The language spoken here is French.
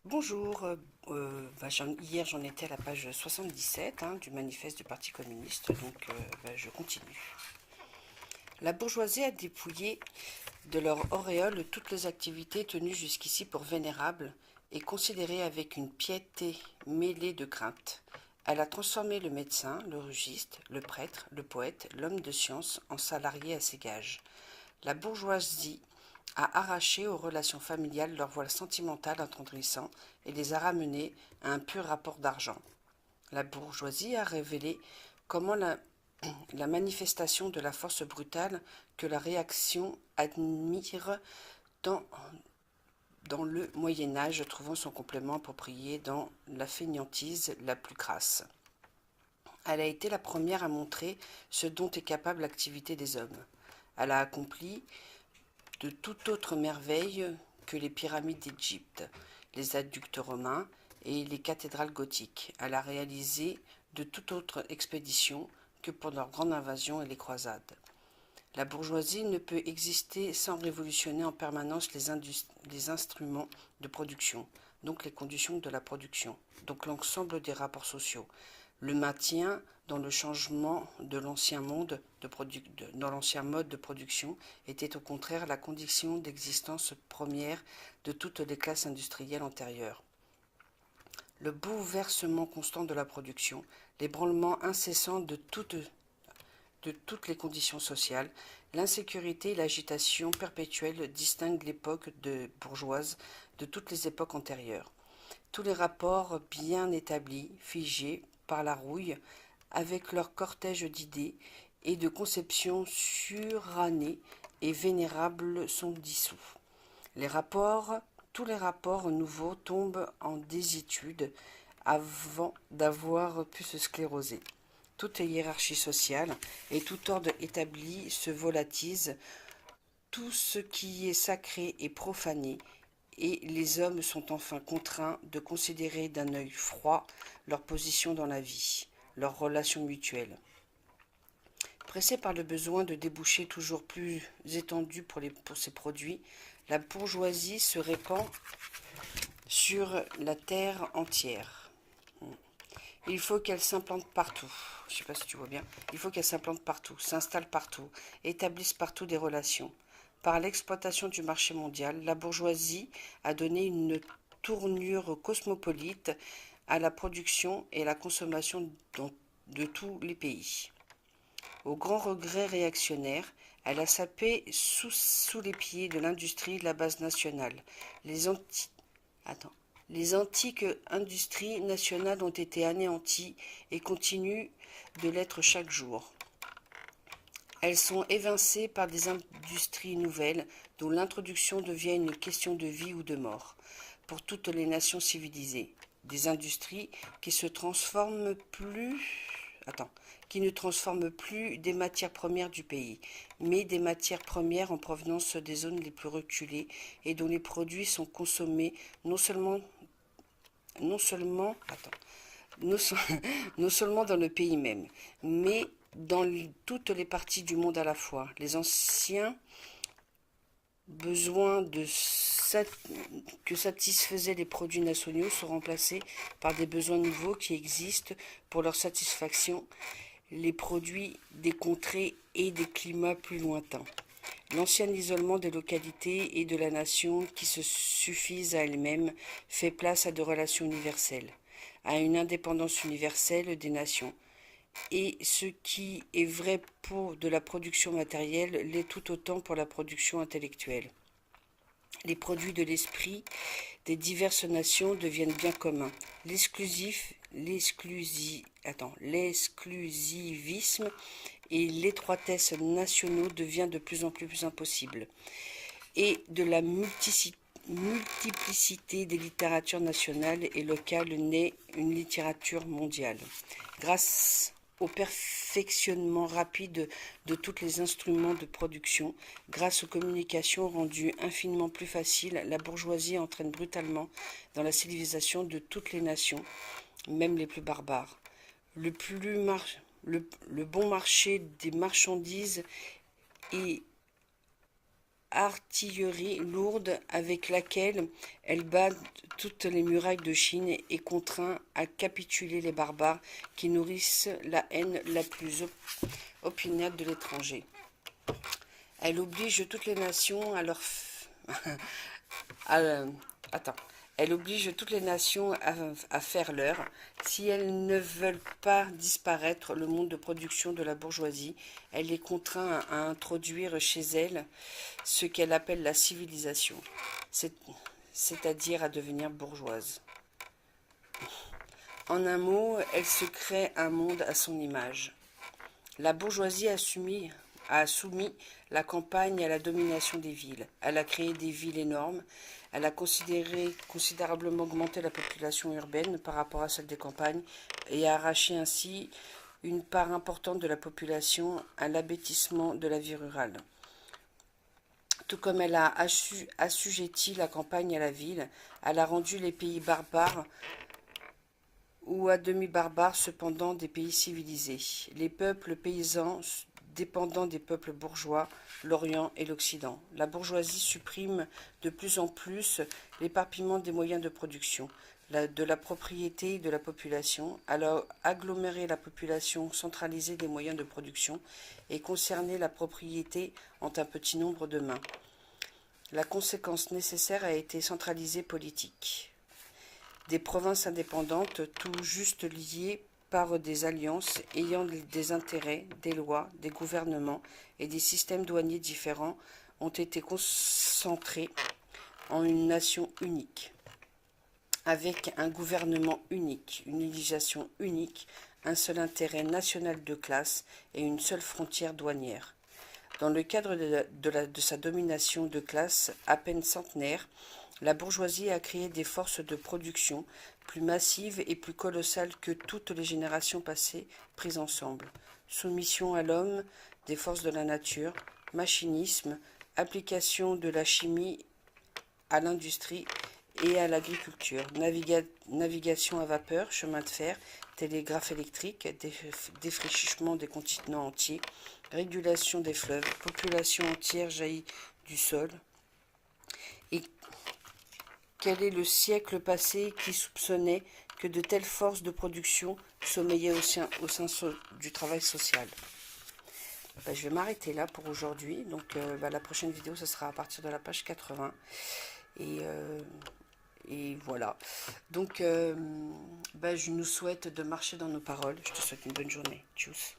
Bonjour, hier j'en étais à la page 77 du manifeste du Parti communiste, donc je continue. La bourgeoisie a dépouillé de leur auréole toutes les activités tenues jusqu'ici pour vénérables et considérées avec une piété mêlée de crainte. Elle a transformé le médecin, le rugiste, le prêtre, le poète, l'homme de science en salariés à ses gages. La bourgeoisie a arraché aux relations familiales leur voile sentimental attendrissant et les a ramenées à un pur rapport d'argent. La bourgeoisie a révélé comment la manifestation de la force brutale que la réaction admire dans, dans le Moyen-Âge, trouvant son complément approprié dans la fainéantise la plus crasse. Elle a été la première à montrer ce dont est capable l'activité des hommes. Elle a accompli de toute autre merveille que les pyramides d'Égypte, les aqueducs romains et les cathédrales gothiques. Elle a réalisé de toute autre expédition que pour leur grande invasion et les croisades. La bourgeoisie ne peut exister sans révolutionner en permanence les instruments de production, donc les conditions de la production, donc l'ensemble des rapports sociaux, le maintien dans le changement de l'ancien mode de production était au contraire la condition d'existence première de toutes les classes industrielles antérieures. Le bouleversement constant de la production, l'ébranlement incessant de toutes les conditions sociales, l'insécurité et l'agitation perpétuelle distinguent l'époque bourgeoise de toutes les époques antérieures. Tous les rapports bien établis, figés par la rouille, avec leur cortège d'idées et de conceptions surannées et vénérables sont dissous. Tous les rapports nouveaux tombent en désuétude avant d'avoir pu se scléroser. Toute hiérarchie sociale et tout ordre établi se volatilise, tout ce qui est sacré est profané, et les hommes sont enfin contraints de considérer d'un œil froid leur position dans la vie, leurs relations mutuelles. Pressée par le besoin de débouchés toujours plus étendus pour ses produits, la bourgeoisie se répand sur la terre entière. Il faut qu'elle s'implante partout. Je ne sais pas si tu vois bien. Il faut qu'elle s'implante partout, s'installe partout, établisse partout des relations. Par l'exploitation du marché mondial, la bourgeoisie a donné une tournure cosmopolite à la production et à la consommation de tous les pays. Au grand regret réactionnaire, elle a sapé sous les pieds de l'industrie la base nationale. Les antiques industries nationales ont été anéanties et continuent de l'être chaque jour. Elles sont évincées par des industries nouvelles dont l'introduction devient une question de vie ou de mort pour toutes les nations civilisées. Des industries qui ne transforment plus des matières premières du pays, mais des matières premières en provenance des zones les plus reculées et dont les produits sont consommés non seulement non seulement dans le pays même, mais dans toutes les parties du monde à la fois. Les anciens besoins que satisfaisaient les produits nationaux sont remplacés par des besoins nouveaux qui existent pour leur satisfaction, les produits des contrées et des climats plus lointains. L'ancien isolement des localités et de la nation qui se suffisent à elles-mêmes fait place à des relations universelles, à une indépendance universelle des nations. Et ce qui est vrai pour de la production matérielle l'est tout autant pour la production intellectuelle. Les produits de l'esprit des diverses nations deviennent bien communs. L'exclusivisme et l'étroitesse nationaux devient de plus en plus impossible. Et de la multiplicité des littératures nationales et locales naît une littérature mondiale. Grâce au perfectionnement rapide de tous les instruments de production, grâce aux communications rendues infiniment plus faciles, la bourgeoisie entraîne brutalement dans la civilisation de toutes les nations, même les plus barbares. Le bon marché des marchandises est artillerie lourde avec laquelle elle bat toutes les murailles de Chine et contraint à capituler les barbares qui nourrissent la haine la plus opiniâtre de l'étranger. Elle oblige toutes les nations à leur... Attends. Elle oblige toutes les nations à faire leur. Si elles ne veulent pas disparaître le monde de production de la bourgeoisie, elle les contraint à introduire chez elle ce qu'elle appelle la civilisation, c'est-à-dire à devenir bourgeoise. En un mot, elle se crée un monde à son image. La bourgeoisie a soumis la campagne à la domination des villes. Elle a créé des villes énormes. Elle a considérablement augmenté la population urbaine par rapport à celle des campagnes et a arraché ainsi une part importante de la population à l'abêtissement de la vie rurale. Tout comme elle a assujetti la campagne à la ville, elle a rendu les pays barbares ou à demi-barbares cependant des pays civilisés. Les peuples paysans dépendant des peuples bourgeois, l'Orient et l'Occident. La bourgeoisie supprime de plus en plus l'éparpillement des moyens de production, de la propriété et de la population, alors agglomérer la population, centraliser les moyens de production et concerner la propriété en un petit nombre de mains. La conséquence nécessaire a été centralisée politique. Des provinces indépendantes, tout juste liées par des alliances ayant des intérêts, des lois, des gouvernements et des systèmes douaniers différents, ont été concentrées en une nation unique, avec un gouvernement unique, une législation unique, un seul intérêt national de classe et une seule frontière douanière. Dans le cadre de sa domination de classe à peine centenaire, la bourgeoisie a créé des forces de production plus massives et plus colossales que toutes les générations passées prises ensemble. Soumission à l'homme des forces de la nature, machinisme, application de la chimie à l'industrie et à l'agriculture, navigation à vapeur, chemin de fer, télégraphe électrique, défrichement des continents entiers, régulation des fleuves, population entière jaillie du sol. Et quel est le siècle passé qui soupçonnait que de telles forces de production sommeillaient au sein du travail social? Je vais m'arrêter là pour aujourd'hui. Donc la prochaine vidéo, ce sera à partir de la page 80. Et voilà. Donc je nous souhaite de marcher dans nos paroles. Je te souhaite une bonne journée. Tchuss.